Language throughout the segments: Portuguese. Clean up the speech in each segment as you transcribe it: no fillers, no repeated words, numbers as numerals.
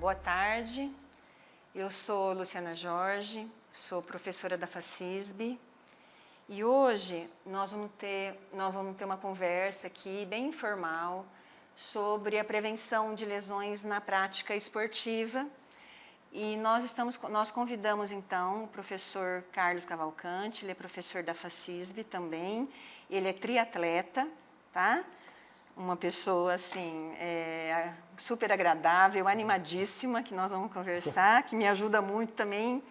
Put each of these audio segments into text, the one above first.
Boa tarde, eu sou Luciana Jorge, sou professora da FACISB e hoje nós vamos ter uma conversa aqui bem informal sobre a prevenção de lesões na prática esportiva e nós convidamos então o professor Carlos Cavalcante, ele é professor da FACISB também, ele é triatleta, tá? Uma pessoa assim, super agradável, animadíssima, que nós vamos conversar, que me ajuda muito também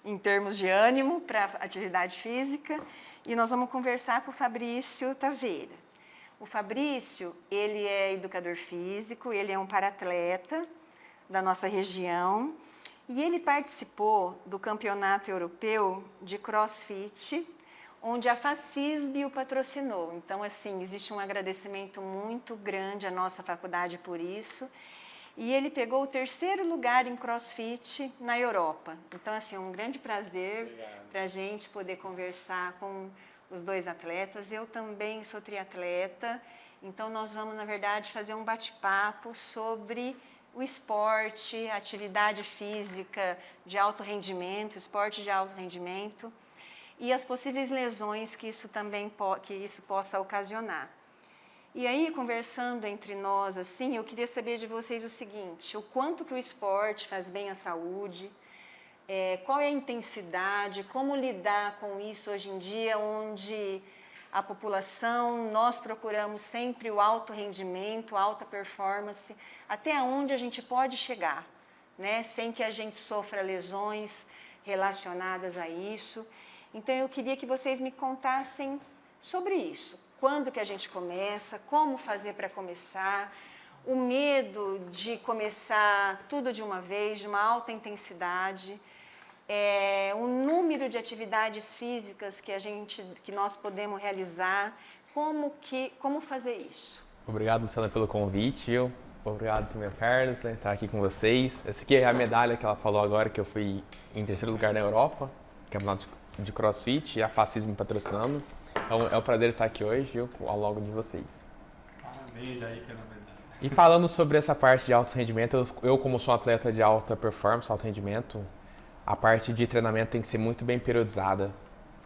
em termos de ânimo para atividade física. E nós vamos conversar com o Fabrício Taveira. O Fabrício, ele é educador físico, ele é um paratleta da nossa região e ele participou do Campeonato Europeu de CrossFit, onde a FACISB o patrocinou. Então, assim, existe um agradecimento muito grande à nossa faculdade por isso. E ele pegou o 3º lugar em CrossFit na Europa. Então, assim, é um grande prazer para a gente poder conversar com os dois atletas. Eu também sou triatleta, então nós vamos, na verdade, fazer um bate-papo sobre o esporte, a atividade física de alto rendimento, esporte de alto rendimento, e as possíveis lesões que isso possa ocasionar. E aí, conversando entre nós, assim, eu queria saber de vocês o seguinte: o quanto que o esporte faz bem à saúde, qual é a intensidade, como lidar com isso hoje em dia, onde a população, nós procuramos sempre o alto rendimento, a alta performance, até onde a gente pode chegar, né, sem que a gente sofra lesões relacionadas a isso. Então, eu queria que vocês me contassem sobre isso. Quando que a gente começa, como fazer para começar, o medo de começar tudo de uma vez, de uma alta intensidade, o número de atividades físicas que nós podemos realizar, como fazer isso. Obrigado, Luciana, pelo convite. Obrigado também, Carlos, por estar aqui com vocês. Essa aqui é a medalha que ela falou agora, que eu fui em 3º lugar na Europa, campeonato de CrossFit, e a FACISB me patrocinando. Então, é um prazer estar aqui hoje ao longo de vocês. Parabéns aí pela medalha. E falando sobre essa parte de alto rendimento, eu como sou um atleta de alta performance, alto rendimento, a parte de treinamento tem que ser muito bem periodizada.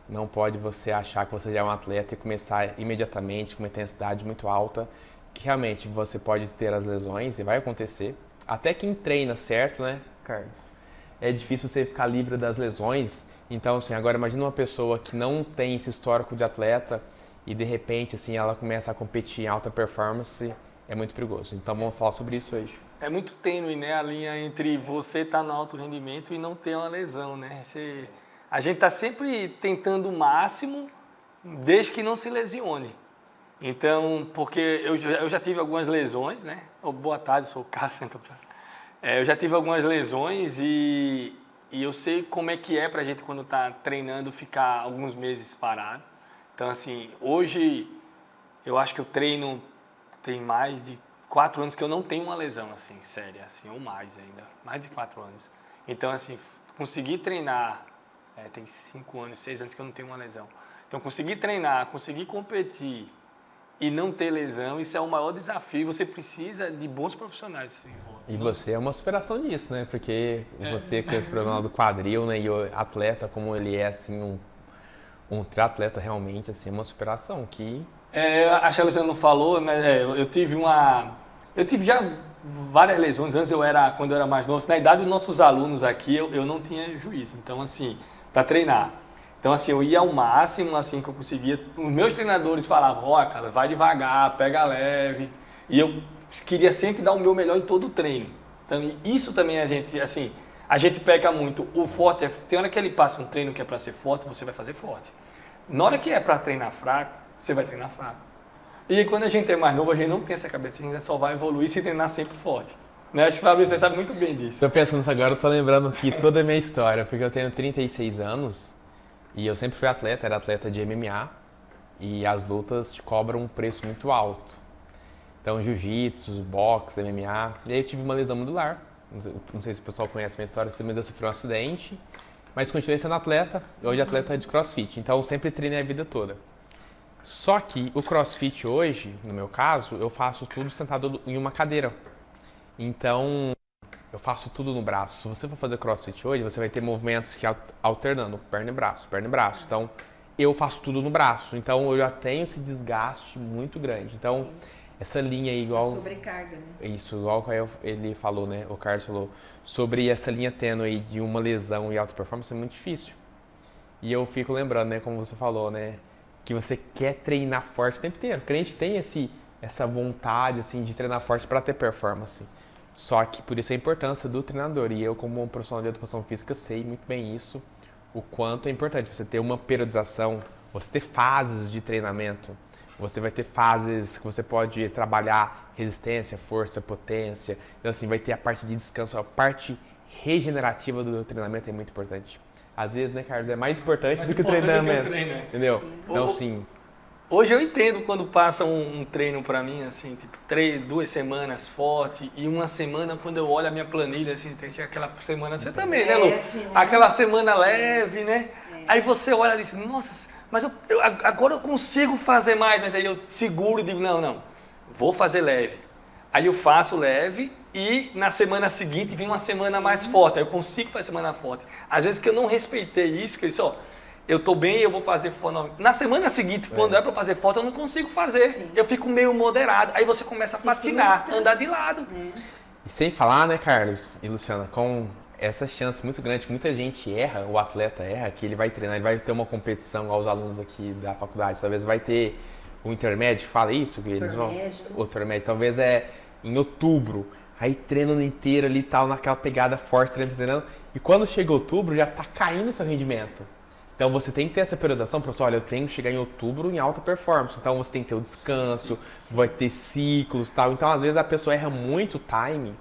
Não pode você achar que você já é um atleta e começar imediatamente com uma intensidade muito alta, que realmente você pode ter as lesões e vai acontecer. Até quem treina certo, né, Carlos? É difícil você ficar livre das lesões. Então, assim, agora imagina uma pessoa que não tem esse histórico de atleta e de repente, assim, ela começa a competir em alta performance, é muito perigoso. Então, vamos falar sobre isso hoje. É muito tênue, né, a linha entre você estar no alto rendimento e não ter uma lesão, né? A gente está sempre tentando o máximo desde que não se lesione. Então, porque eu já tive algumas lesões, né? Boa tarde, eu sou o Cássio. Eu já tive algumas lesões e eu sei como é que é pra gente quando tá treinando ficar alguns meses parado. Então, assim, hoje eu acho que eu treino tem mais de 4 anos que eu não tenho uma lesão, assim, séria, assim, ou mais ainda, mais de 4 anos. Então, assim, conseguir treinar, tem 5 anos, 6 anos que eu não tenho uma lesão. Então, conseguir treinar, conseguir competir e não ter lesão, isso é o maior desafio. Você precisa de bons profissionais. E você é uma superação disso, né? Porque você com esse problema do quadril, né? E o atleta, como ele é, assim, um triatleta realmente, assim, uma superação que... acho que a Luciana não falou, mas eu tive já várias lesões. Antes quando eu era mais novo, na idade dos nossos alunos aqui, eu não tinha juízo. Então, assim, para treinar. Então, assim, eu ia ao máximo, assim, que eu conseguia. Os meus treinadores falavam, cara, vai devagar, pega leve. E eu queria sempre dar o meu melhor em todo o treino. Então, isso também a gente peca muito. O forte, tem hora que ele passa um treino que é para ser forte, você vai fazer forte. Na hora que é para treinar fraco, você vai treinar fraco. E aí, quando a gente é mais novo, a gente não tem essa cabeça, a gente só vai evoluir se treinar sempre forte. Né? Acho que Fabrício, você sabe muito bem disso. Estou pensando nisso agora, estou lembrando aqui toda a minha história, porque eu tenho 36 anos e eu sempre fui atleta, era atleta de MMA e as lutas te cobram um preço muito alto. Então, jiu-jitsu, boxe, MMA, e aí eu tive uma lesão medular. Não sei se o pessoal conhece a minha história, mas eu sofri um acidente, mas continuei sendo atleta, hoje atleta de CrossFit, então eu sempre treinei a vida toda. Só que o CrossFit hoje, no meu caso, eu faço tudo sentado em uma cadeira. Então, eu faço tudo no braço. Se você for fazer CrossFit hoje, você vai ter movimentos que alternando perna e braço, perna e braço. Então, eu faço tudo no braço. Então, eu já tenho esse desgaste muito grande. Então, sim, essa linha aí, igual... A sobrecarga, né? Isso, igual ele falou, né? O Carlos falou sobre essa linha tênue aí de uma lesão e alta performance é muito difícil. E eu fico lembrando, né? Como você falou, né? Que você quer treinar forte o tempo inteiro. O crente tem essa vontade, assim, de treinar forte para ter performance. Só que por isso a importância do treinador. E eu, como um profissional de educação física, sei muito bem isso. O quanto é importante você ter uma periodização, você ter fases de treinamento. Você vai ter fases que você pode trabalhar resistência, força, potência. Então, assim, vai ter a parte de descanso, a parte regenerativa do treinamento é muito importante. Às vezes, né, Carlos, é mais importante do que o treinamento. Entendeu? Sim. Então, sim. Hoje eu entendo quando passa um treino pra mim, assim, tipo, 2 semanas forte e uma semana quando eu olho a minha planilha, assim, tem aquela semana, você também, né, Lu? Né? Aquela semana leve, né? Aí você olha e diz, nossa, mas agora eu consigo fazer mais, mas aí eu seguro e digo, não, vou fazer leve. Aí eu faço leve e na semana seguinte vem uma semana mais forte, aí eu consigo fazer semana forte. Às vezes que eu não respeitei isso, que eu disse, eu tô bem, eu vou fazer forte. Na semana seguinte, quando é para fazer forte, eu não consigo fazer. Sim. Eu fico meio moderado. Aí você começa a patinar, andar de lado. E sem falar, né, Carlos e Luciana, com essa chance muito grande que muita gente erra, o atleta erra, que ele vai treinar, ele vai ter uma competição aos alunos aqui da faculdade, talvez vai ter o intermédio, fala isso, que eles vão. O intermédio, talvez em outubro, aí treino o ano inteiro ali e tal, naquela pegada forte, treinando, e quando chega outubro já tá caindo o seu rendimento. Então você tem que ter essa periodização, professor, olha, eu tenho que chegar em outubro em alta performance, então você tem que ter o descanso, sim. Vai ter ciclos e tal, então às vezes a pessoa erra muito o timing,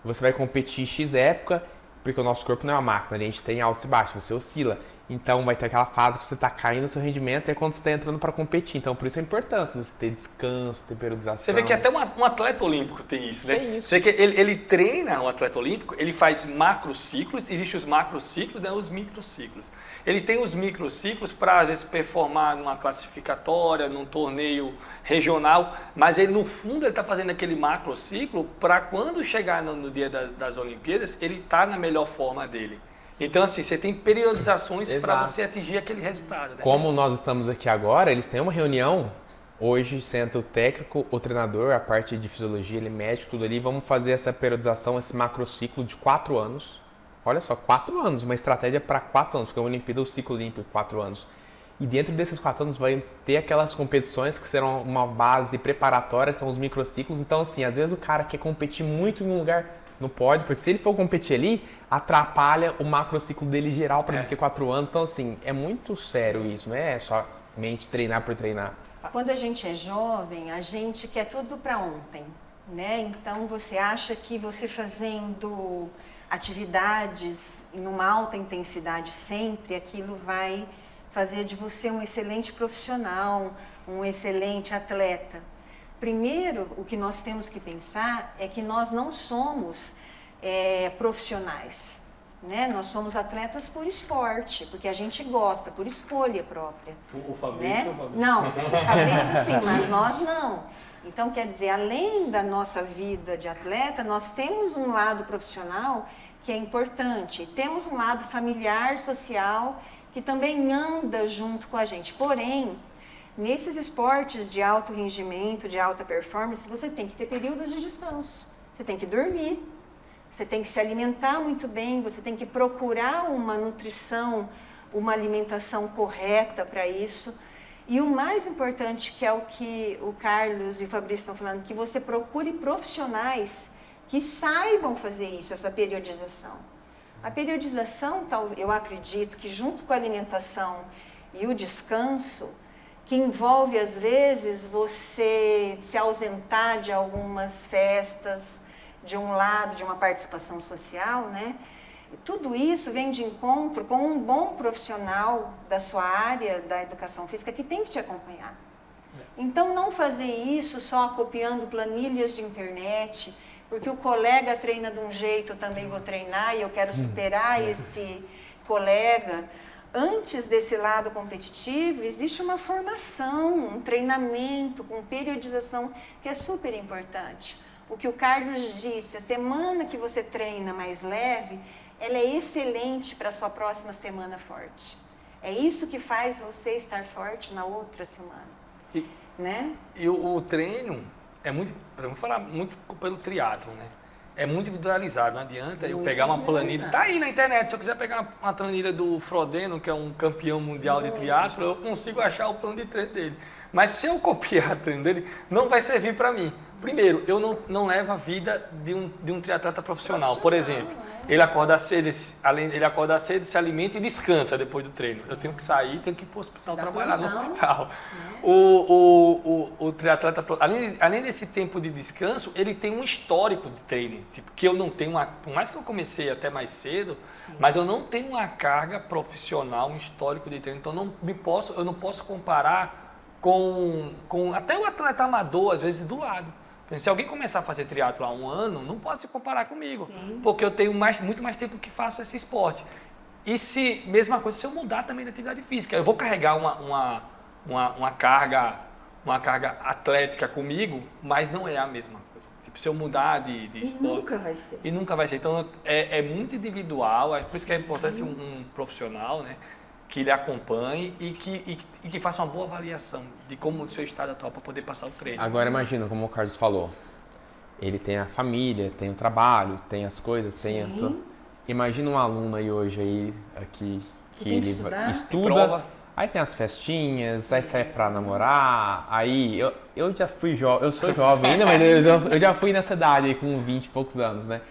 você vai competir em X época, porque o nosso corpo não é uma máquina, a gente tem altos e baixos, você oscila. Então vai ter aquela fase que você está caindo no seu rendimento e é quando você está entrando para competir. Então por isso a importância de você ter descanso, ter periodização. Você vê que até um atleta olímpico tem isso, né? Tem isso. Você vê que ele treina, um atleta olímpico, ele faz macrociclos, existem os macrociclos e os microciclos. Ele tem os microciclos para às vezes performar numa classificatória, num torneio regional, mas ele no fundo ele está fazendo aquele macrociclo para quando chegar no dia das Olimpíadas, ele está na melhor forma dele. Então, assim, você tem periodizações para você atingir aquele resultado. Né? Como nós estamos aqui agora, eles têm uma reunião, hoje, sendo o técnico, o treinador, a parte de fisiologia, ele médico, tudo ali, vamos fazer essa periodização, esse macrociclo de 4 anos. Olha só, 4 anos, uma estratégia para 4 anos, porque a Olimpíada é o ciclo olímpico, 4 anos. E dentro desses 4 anos vai ter aquelas competições que serão uma base preparatória, são os microciclos. Então, assim, às vezes o cara quer competir muito em um lugar, não pode, porque se ele for competir ali, atrapalha o macrociclo dele geral para daqui a 4 anos. Então, assim, é muito sério isso, não é somente treinar por treinar. Quando a gente é jovem, a gente quer tudo para ontem, né? Então, você acha que você fazendo atividades numa alta intensidade sempre, aquilo vai fazer de você um excelente profissional, um excelente atleta. Primeiro, o que nós temos que pensar é que nós não somos profissionais, né? Nós somos atletas por esporte, porque a gente gosta, por escolha própria. O Fabrício? Né? Não, o Fabrício sim, mas nós não. Então, quer dizer, além da nossa vida de atleta, nós temos um lado profissional que é importante, temos um lado familiar, social, que também anda junto com a gente. Porém, nesses esportes de alto rendimento, de alta performance, você tem que ter períodos de descanso. Você tem que dormir, você tem que se alimentar muito bem, você tem que procurar uma nutrição, uma alimentação correta para isso. E o mais importante, que é o que o Carlos e o Fabrício estão falando, que você procure profissionais que saibam fazer isso, essa periodização. A periodização, eu acredito que junto com a alimentação e o descanso, que envolve, às vezes, você se ausentar de algumas festas, de um lado, de uma participação social, né? E tudo isso vem de encontro com um bom profissional da sua área, da educação física, que tem que te acompanhar. Então, não fazer isso só copiando planilhas de internet, porque o colega treina de um jeito, eu também vou treinar e eu quero superar esse colega. Antes desse lado competitivo, existe uma formação, um treinamento com periodização que é super importante. o que o Carlos disse, a semana que você treina mais leve, ela é excelente para a sua próxima semana forte. É isso que faz você estar forte na outra semana, né? E o treino é muito, vamos falar muito pelo triatlon, né? É muito individualizado, não adianta eu pegar uma planilha. Tá aí na internet, se eu quiser pegar uma planilha do Frodeno, que é um campeão mundial de triatlo, eu consigo achar o plano de treino dele. Mas se eu copiar o treino dele, não vai servir para mim. Primeiro, eu não levo a vida de um triatleta profissional. Por exemplo, ele acorda cedo, se alimenta e descansa depois do treino. Eu tenho que sair, tenho que ir para o hospital trabalhar no hospital. O triatleta, além desse tempo de descanso, ele tem um histórico de treino, tipo, que eu não tenho, por mais que eu comecei até mais cedo, mas eu não tenho uma carga profissional, um histórico de treino, então eu não posso comparar com até o atleta amador, às vezes, do lado. Se alguém começar a fazer triatlo há um ano, não pode se comparar comigo, porque eu tenho muito mais tempo que faço esse esporte. E mesma coisa, se eu mudar também de atividade física, eu vou carregar uma carga atlética comigo, mas não é a mesma coisa. Tipo, se eu mudar de esporte... nunca vai ser. E nunca vai ser. Então, é muito individual, é por isso que é importante um profissional, né, que lhe acompanhe e que faça uma boa avaliação de como o seu estado atual para poder passar o treino. Agora imagina, como o Carlos falou, ele tem a família, tem o trabalho, tem as coisas, tem... Imagina um aluno aí hoje aí, aqui, que ele estuda, aí tem as festinhas, aí sai pra namorar, aí eu já fui eu sou jovem ainda, mas eu já fui nessa idade aí com 20 e poucos anos, né?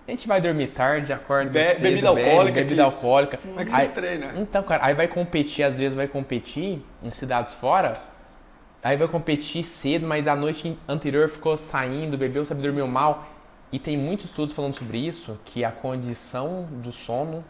A gente vai dormir tarde, acorda cedo, bebida alcoólica. Como é que você treina? Então, cara, aí vai competir, às vezes vai competir em cidades fora, aí vai competir cedo, mas a noite anterior ficou saindo, bebeu, sabe, dormiu mal. E tem muitos estudos falando sobre isso, que a condição do sono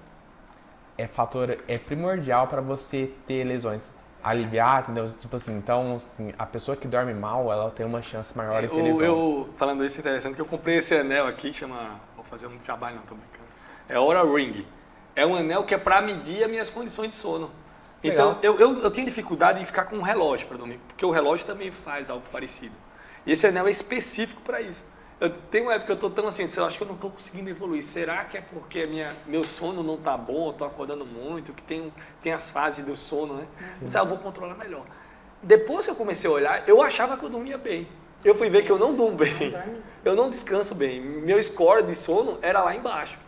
é primordial para você ter lesões. Aliviar, entendeu? Tipo assim, então, assim, a pessoa que dorme mal, ela tem uma chance maior de ter lesão. Falando isso, é interessante que eu comprei esse anel aqui, que chama... Vou fazer um trabalho, não, tô brincando. É Oura Ring. É um anel que é para medir as minhas condições de sono. Então, eu tenho dificuldade de ficar com um relógio para dormir, porque o relógio também faz algo parecido. E esse anel é específico para isso. Tem uma época que eu estou tão assim, eu acho que eu não estou conseguindo evoluir. Será que é porque meu sono não está bom, eu estou acordando muito, que tem as fases do sono, né? Mas eu vou controlar melhor. Depois que eu comecei a olhar, eu achava que eu dormia bem. Eu fui ver que eu não durmo bem, eu não descanso bem. Meu score de sono era lá embaixo.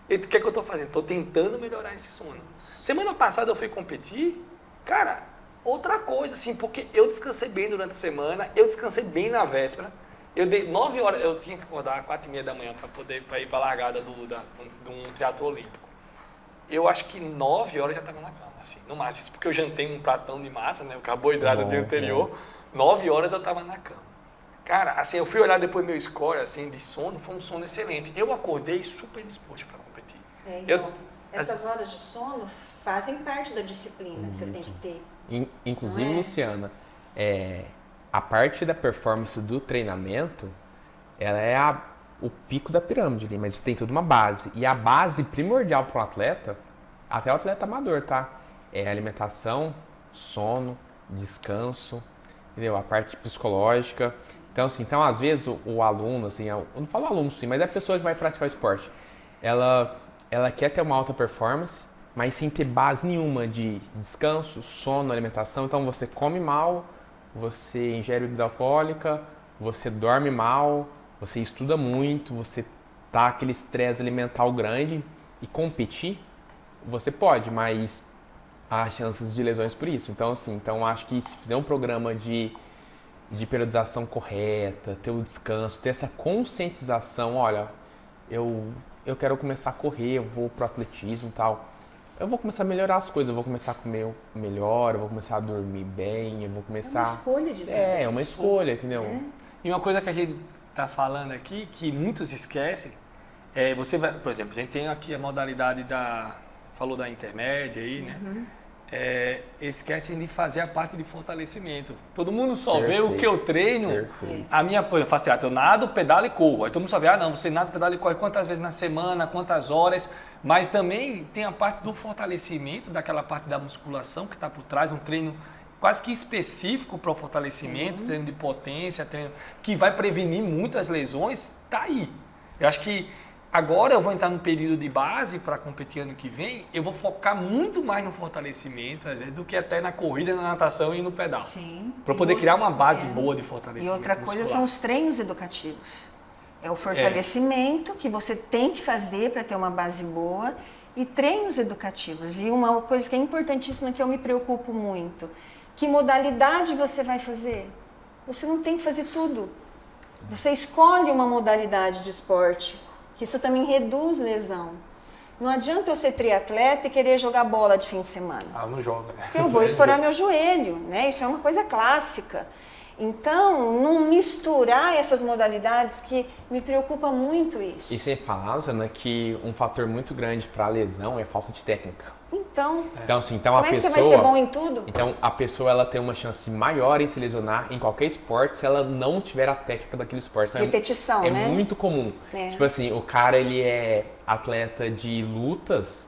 E o que é que eu estou fazendo? Estou tentando melhorar esse sono. Semana passada eu fui competir, cara, outra coisa assim, porque eu descansei bem durante a semana, eu descansei bem na véspera. Eu dei 9 horas, eu tinha que acordar às 4h30 da manhã para ir para a largada de um triatlo olímpico. Eu acho que 9 horas já estava na cama, assim, no máximo, porque eu jantei um pratão de massa, né, o carboidrato do dia anterior, 9 horas eu estava na cama. Cara, assim, eu fui olhar depois meu score, assim, de sono, foi um sono excelente. Eu acordei super disposto para competir. Então, essas horas de sono fazem parte da disciplina que você tem que ter. Inclusive, Luciana, a parte da performance do treinamento, ela é o pico da pirâmide ali, mas tem toda uma base. E a base primordial para o atleta, até o atleta amador, tá? É alimentação, sono, descanso, entendeu? A parte psicológica. Então, assim, às vezes o aluno, assim, eu não falo aluno sim, mas é a pessoa que vai praticar o esporte. Ela quer ter uma alta performance, mas sem ter base nenhuma de descanso, sono, alimentação. Então você come mal, você ingere bebida alcoólica, você dorme mal, você estuda muito, você tá aquele estresse alimentar grande, e competir você pode, mas há chances de lesões por isso. Então, assim, acho que se fizer um programa de periodização correta, ter o descanso, ter essa conscientização, olha, eu quero começar a correr, eu vou pro atletismo e tal, eu vou começar a melhorar as coisas, eu vou começar a comer melhor, eu vou começar a dormir bem, eu vou começar... É uma escolha de vida. É uma escolha, entendeu? E uma coisa que a gente está falando aqui, que muitos esquecem, você vai, por exemplo, a gente tem aqui a modalidade falou da intermédia aí, né? Esquecem de fazer a parte de fortalecimento. Todo mundo só vê o que eu treino. Eu faço teatro, eu nado, pedalo e corro. Aí todo mundo só vê, não, você nada, pedala e corre quantas vezes na semana, quantas horas. Mas também tem a parte do fortalecimento, daquela parte da musculação que está por trás, um treino quase que específico para o fortalecimento, treino de potência, treino que vai prevenir muitas lesões, tá aí. Eu acho que agora eu vou entrar no período de base para competir ano que vem, eu vou focar muito mais no fortalecimento, às vezes, do que até na corrida, na natação e no pedal. Para poder criar uma base boa de fortalecimento. E outra coisa muscular. são os treinos educativos. É o fortalecimento que você tem que fazer para ter uma base boa e treinos educativos. E uma coisa que é importantíssima que eu me preocupo muito, que modalidade você vai fazer? Você não tem que fazer tudo. Você escolhe uma modalidade de esporte, que isso também reduz lesão. Não adianta eu ser triatleta e querer jogar bola de fim de semana. Não joga, né? Porque eu vou estourar meu joelho, né? Isso é uma coisa clássica. Então, não misturar essas modalidades, que me preocupa muito isso. E sem falar, Luciana, que um fator muito grande para a lesão é a falta de técnica. Então, Assim, como é que você vai ser bom em tudo? Então, a pessoa ela tem uma chance maior em se lesionar em qualquer esporte se ela não tiver a técnica daquele esporte. Então, repetição, é né? É muito comum. Tipo assim, o cara ele é atleta de lutas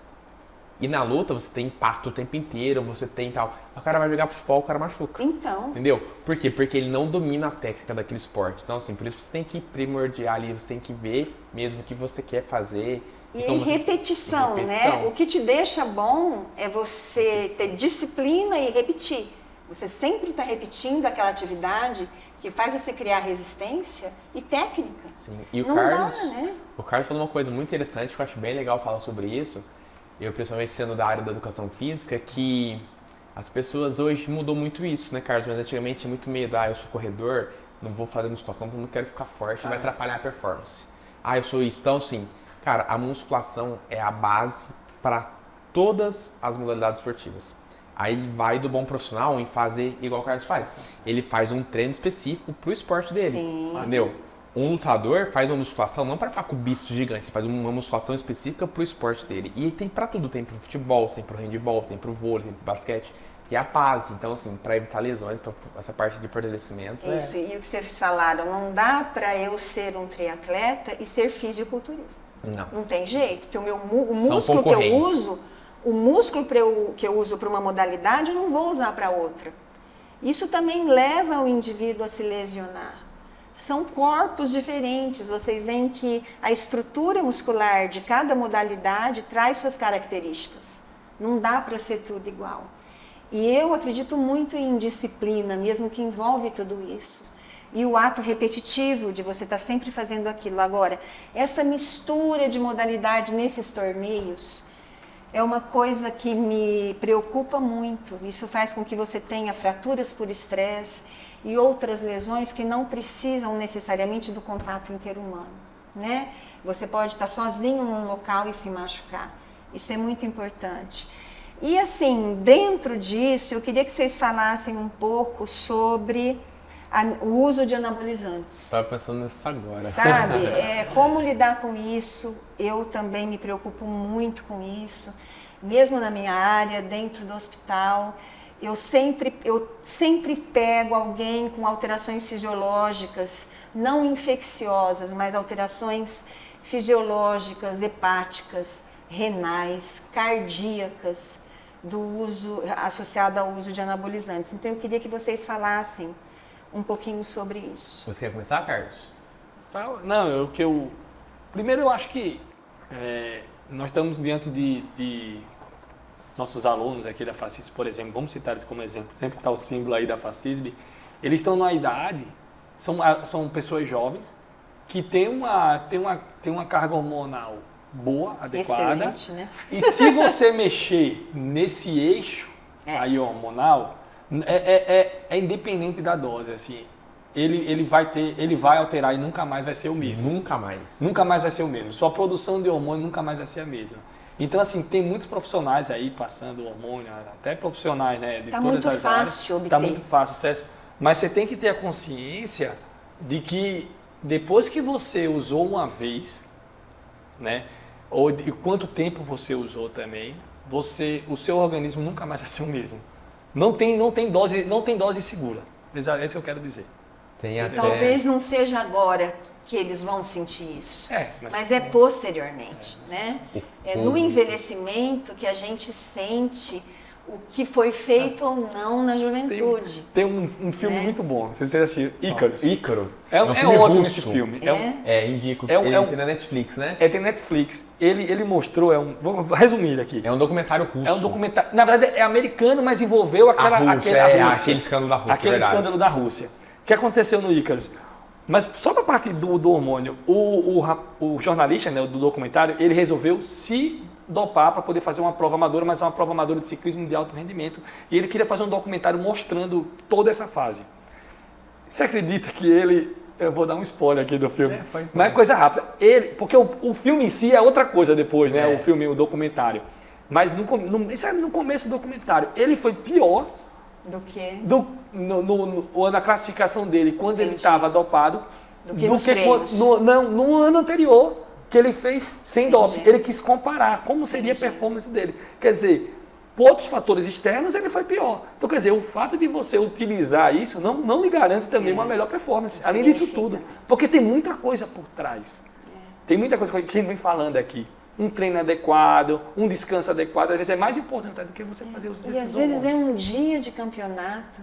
e na luta você tem impacto o tempo inteiro, você tem tal. O cara vai jogar futebol, o cara machuca. Então. Entendeu? Por quê? Porque ele não domina a técnica daquele esporte. Então, assim, por isso você tem que primordiar ali, você tem que ver mesmo o que você quer fazer. E repetição, né? O que te deixa bom é você ter disciplina e repetir. Você sempre está repetindo aquela atividade que faz você criar resistência e técnica. Sim. E não Carlos, dá, né? O Carlos falou uma coisa muito interessante que eu acho bem legal falar sobre isso. Eu, principalmente sendo da área da educação física, que as pessoas hoje mudou muito isso, né, Carlos? Mas antigamente tinha muito medo. Eu sou corredor, não vou fazer musculação porque não quero ficar forte, vai atrapalhar a performance. Eu sou isso. Então, assim, cara, a musculação é a base para todas as modalidades esportivas. Aí vai do bom profissional em fazer igual o Carlos faz. Ele faz um treino específico pro esporte dele. Sim. Entendeu? Um lutador faz uma musculação não para ficar com o bíceps gigante, ele faz uma musculação específica pro esporte dele. E tem para tudo, tem pro futebol, tem pro handebol, tem pro vôlei, tem pro basquete. E a base, então assim, para evitar lesões, pra essa parte de fortalecimento. Isso, e o que vocês falaram, não dá para eu ser um triatleta e ser fisiculturista. Não tem jeito, porque o músculo que eu uso, o músculo que eu uso para uma modalidade, eu não vou usar para outra. Isso também leva o indivíduo a se lesionar. São corpos diferentes, vocês veem que a estrutura muscular de cada modalidade traz suas características. Não dá para ser tudo igual. E eu acredito muito em disciplina, mesmo que envolve tudo isso. E o ato repetitivo de você estar sempre fazendo aquilo. Agora, essa mistura de modalidade nesses torneios é uma coisa que me preocupa muito. Isso faz com que você tenha fraturas por estresse e outras lesões que não precisam necessariamente do contato interhumano, né? Você pode estar sozinho num local e se machucar. Isso é muito importante. E assim, dentro disso, eu queria que vocês falassem um pouco sobre o uso de anabolizantes. Estava pensando nisso agora. Sabe? Como lidar com isso? Eu também me preocupo muito com isso. Mesmo na minha área, dentro do hospital, eu sempre pego alguém com alterações fisiológicas, não infecciosas, mas alterações fisiológicas, hepáticas, renais, cardíacas, do uso associado ao uso de anabolizantes. Então eu queria que vocês falassem um pouquinho sobre isso. Você quer começar, Carlos? Não, primeiro eu acho que nós estamos diante de nossos alunos aqui da FACISB, por exemplo, vamos citar eles como exemplo, sempre está o símbolo aí da FACISB, eles estão numa idade, são pessoas jovens, que têm uma carga hormonal boa, adequada. Excelente, né? E se você mexer nesse eixo aí hormonal, é independente da dose, assim, ele vai alterar e nunca mais vai ser o mesmo. Nunca mais. Nunca mais vai ser o mesmo. Sua produção de hormônio nunca mais vai ser a mesma. Então, assim, tem muitos profissionais aí passando hormônio, até profissionais, né, de todas as áreas. Obter. Tá muito fácil acesso. Mas você tem que ter a consciência de que depois que você usou uma vez, né, ou de quanto tempo você usou também, o seu organismo nunca mais vai ser o mesmo. Não tem dose segura. É isso que eu quero dizer. Talvez não seja agora que eles vão sentir isso, mas é posteriormente, né? É no envelhecimento que a gente sente o que foi feito ou não na juventude. Tem um filme muito bom, não sei se vocês assistiram, Icarus. Ícaro. É um filme ótimo russo. esse filme. Indico. É um- Ele é um- tem na Netflix, né? Tem Netflix. Ele mostrou, vou resumir aqui. É um documentário russo. É um documentário, na verdade é americano, mas envolveu A Rússia, a Rússia. aquele escândalo da Rússia, Aquele verdade. escândalo da Rússia. O que aconteceu no Icarus? Mas só para a parte do hormônio, o jornalista, né, do documentário, ele resolveu se dopar para poder fazer uma prova amadora, mas uma prova amadora de ciclismo de alto rendimento. E ele queria fazer um documentário mostrando toda essa fase. Você acredita que ele... Eu vou dar um spoiler aqui do filme, mas é coisa rápida. Porque o filme em si é outra coisa depois, né? O documentário. Mas isso é no começo do documentário. Ele foi pior Do que? na classificação dele, quando ele estava dopado, Do que nos treinos. no ano anterior, que ele fez sem doping. Ele quis comparar como seria a performance dele. Quer dizer, por outros fatores externos, ele foi pior. Então, quer dizer, o fato de você utilizar isso não lhe garante também uma melhor performance. Além disso tudo. Porque tem muita coisa por trás. Tem muita coisa que a gente vem falando aqui. Um treino adequado, um descanso adequado, às vezes é mais importante do que você fazer os E às decisões. vezes é um dia de campeonato,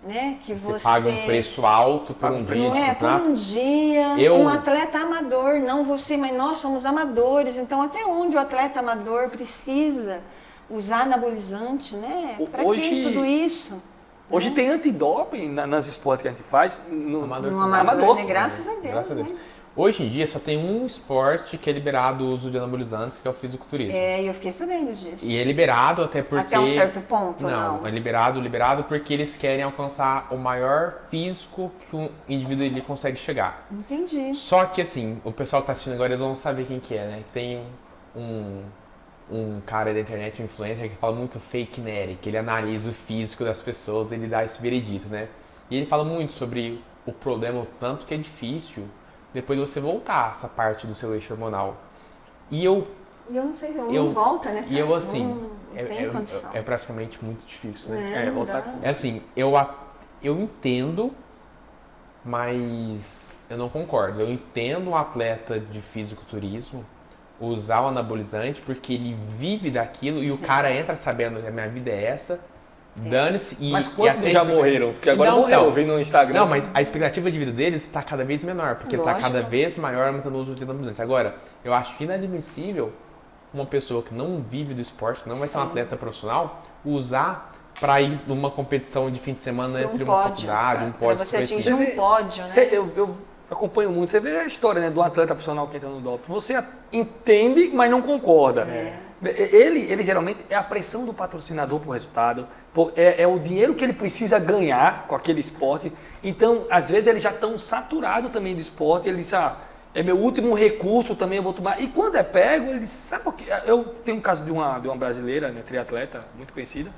né? Que Você paga um preço alto por um dia de Não é, por campeonato. um dia, um atleta amador, não você, mas nós somos amadores, então até onde o atleta amador precisa usar anabolizante, né? Para que tudo isso? Hoje tem antidoping nas esportes que a gente faz no amador, né? Graças a Deus. Graças a Deus. Né? Hoje em dia só tem um esporte que é liberado o uso de anabolizantes, que é o fisiculturismo. Eu fiquei sabendo disso. E é liberado até porque... Até um certo ponto, não? É liberado porque eles querem alcançar o maior físico que um indivíduo ele consegue chegar. Entendi. Só que assim, o pessoal que tá assistindo agora, eles vão saber quem que é, né? Tem um cara da internet, um influencer, que fala muito fake nerd, que ele analisa o físico das pessoas, ele dá esse veredito, né? E ele fala muito sobre o problema, o tanto que é difícil depois de você voltar essa parte do seu eixo hormonal. E eu não sei, não volta, né? E eu assim, não tem condição. é praticamente muito difícil, né? Voltar. É assim, eu entendo, mas eu não concordo. Eu entendo um atleta de fisiculturismo usar o anabolizante porque ele vive daquilo e o cara entra sabendo que a minha vida é essa, dane-se. Mas quantos já morreram? Porque agora morreu, eu vi no Instagram. Não, mas a expectativa de vida deles está cada vez menor, porque está cada vez maior aumentando o uso de anabolizante. Agora, eu acho inadmissível uma pessoa que não vive do esporte, que não vai ser um atleta profissional, usar para ir numa competição de fim de semana entre uma faculdade, um pódio. Para você atingir um pódio, né? Eu acompanho muito. Você vê a história, né, do atleta profissional que entra no doping. Você entende, mas não concorda. Ele geralmente é a pressão do patrocinador para o resultado, é o dinheiro que ele precisa ganhar com aquele esporte. Então, às vezes, eles já estão saturados também do esporte. Ele diz, é meu último recurso, também eu vou tomar. E quando é pego, ele diz, sabe por quê? Eu tenho um caso de uma brasileira, né, triatleta, muito conhecida,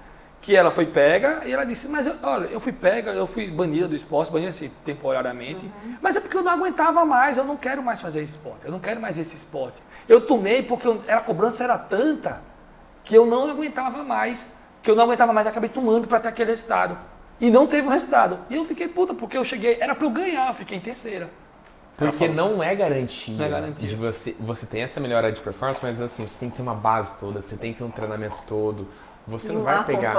que ela foi pega e ela disse, mas olha, eu fui pega, eu fui banida do esporte, banida assim, temporariamente, mas é porque eu não aguentava mais, eu não quero mais fazer esse esporte, eu não quero mais esse esporte. Eu tomei porque a cobrança era tanta que eu não aguentava mais, acabei tomando para ter aquele resultado. E não teve o resultado. E eu fiquei puta, porque eu cheguei, era para eu ganhar, eu fiquei em terceira. Porque não é garantia. Não é garantia. De você tem essa melhora de performance, mas assim, você tem que ter uma base toda, você tem que ter um treinamento todo. Você não vai pegar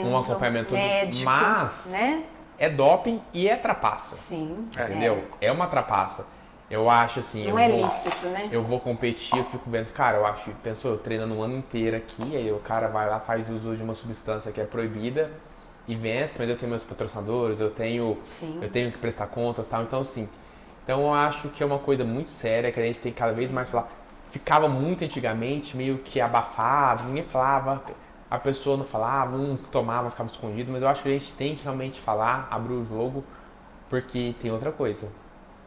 um acompanhamento médico, mas né? É doping e é trapaça. Sim. Entendeu? É uma trapaça. Eu acho assim. Não é lícito, né? Eu vou competir, eu fico vendo, cara, eu treinando um ano inteiro aqui, aí o cara vai lá, faz uso de uma substância que é proibida e vence, mas eu tenho meus patrocinadores, eu tenho que prestar contas e tal. Então, assim. Então eu acho que é uma coisa muito séria que a gente tem que cada vez mais falar. Ficava muito antigamente, meio que abafado, ninguém falava. A pessoa não falava, um tomava, ficava escondido, mas eu acho que a gente tem que realmente falar, abrir o jogo, porque tem outra coisa.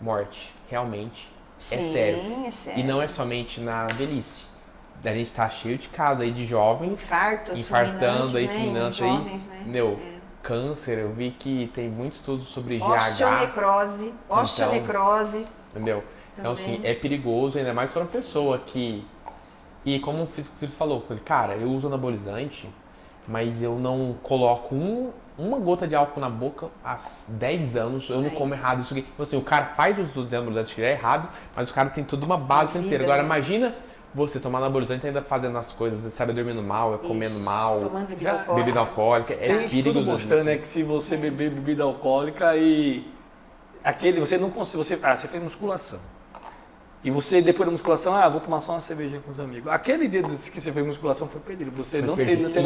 Morte, realmente, é sério. É sério. E não é somente na velhice. A gente tá cheio de casos aí de jovens infartando aí, fulminantes aí. Jovens, né? Câncer, eu vi que tem muitos estudos sobre GH. Osteonecrose. Entendeu? Então, assim, é perigoso, ainda mais para uma pessoa que... E como o fisiculturista falou, cara, eu uso anabolizante, mas eu não coloco uma gota de álcool na boca há 10 anos, eu não como errado isso aqui. Então, assim, o cara faz o uso de anabolizante que é errado, mas o cara tem toda uma base inteira. Agora, imagina você tomar anabolizante ainda fazendo as coisas, sabe, dormindo mal, comendo mal, Tomando bebida Já- alcoólica. bebida alcoólica, é Tem estudo perigoso. mostrando, né, que se você beber bebida alcoólica e você não consegue, você fez musculação. E você, depois da musculação, vou tomar só uma cerveja com os amigos. Aquele dia que você fez musculação foi perdido. Você não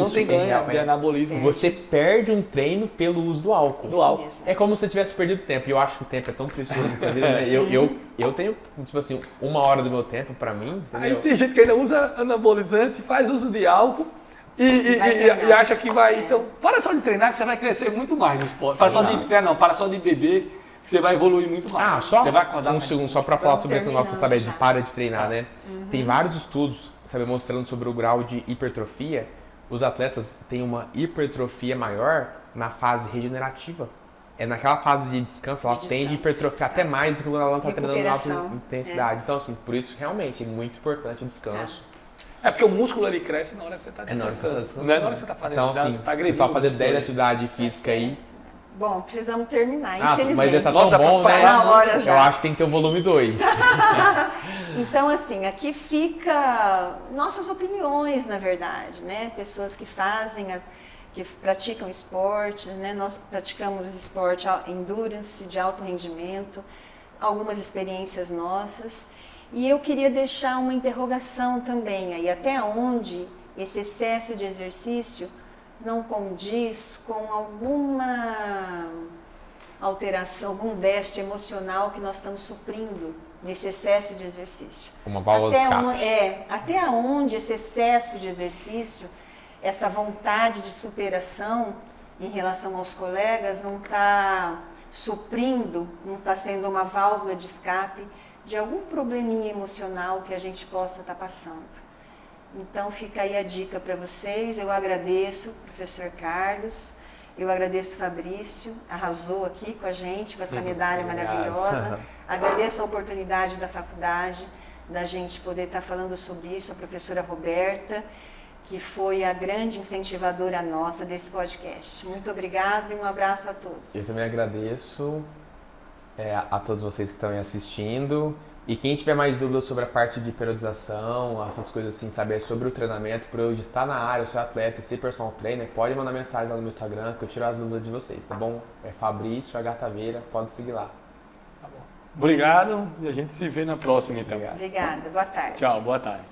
tem ganho de anabolismo. Você perde um treino pelo uso do álcool. Do álcool. Mesmo. É como se você tivesse perdido tempo. E eu acho que o tempo é tão precioso nessa vida, né? Eu tenho, tipo assim, 1 hora do meu tempo pra mim, Aí entendeu? tem gente que ainda usa anabolizante, faz uso de álcool e treinar. acha que vai. Então, para só de treinar que você vai crescer muito mais no esporte. Para só de treinar, não, para só de beber que você vai evoluir muito mais. Só você vai acordar um mais segundo, disposto. só pra falar Vamos sobre esse nosso, terminando sabe, de já. para de treinar, né? Tem vários estudos, sabe, mostrando sobre o grau de hipertrofia. Os atletas têm uma hipertrofia maior na fase regenerativa. É naquela fase de descanso, ela De tende a descanso. hipertrofiar até mais do que quando ela está treinando em alta Recuperação, intensidade. Então, assim, por isso realmente é muito importante o descanso. É porque o músculo ele cresce na hora que você está É na hora que você tá descansando. descansando. Não é na hora que você está fazendo Então, atividade, assim, você está o agredindo. pessoal o fazer músculo 10 ali. atividade física aí. Bom, precisamos terminar, Mas infelizmente. já tá tão Nossa, bom, pra né? falar na hora já. Eu acho que tem que ter o volume 2. Então, assim, aqui fica nossas opiniões, na verdade, né? Pessoas que que praticam esporte, né? Nós praticamos esporte endurance, de alto rendimento, algumas experiências nossas. E eu queria deixar uma interrogação também aí, até onde esse excesso de exercício não condiz com alguma alteração, algum déficit emocional que nós estamos suprindo nesse excesso de exercício. Uma válvula de escape. Até onde esse excesso de exercício, essa vontade de superação em relação aos colegas não está suprindo, não está sendo uma válvula de escape de algum probleminha emocional que a gente possa estar passando. Então fica aí a dica para vocês. Eu agradeço, professor Carlos, eu agradeço o Fabrício, arrasou aqui com a gente, com essa medalha maravilhosa. Agradeço a oportunidade da faculdade, da gente poder estar falando sobre isso, a professora Roberta, que foi a grande incentivadora nossa desse podcast. Muito obrigada e um abraço a todos. Eu também agradeço a todos vocês que estão aí assistindo. E quem tiver mais dúvidas sobre a parte de periodização, essas coisas assim, saber sobre o treinamento, para eu estar na área, eu ser atleta e ser personal trainer, pode mandar mensagem lá no meu Instagram que eu tiro as dúvidas de vocês, tá bom? É Fabrício H. Taveira, pode seguir lá. Tá bom. Obrigado e a gente se vê na próxima então. Obrigado. Obrigada, boa tarde. Tchau, boa tarde.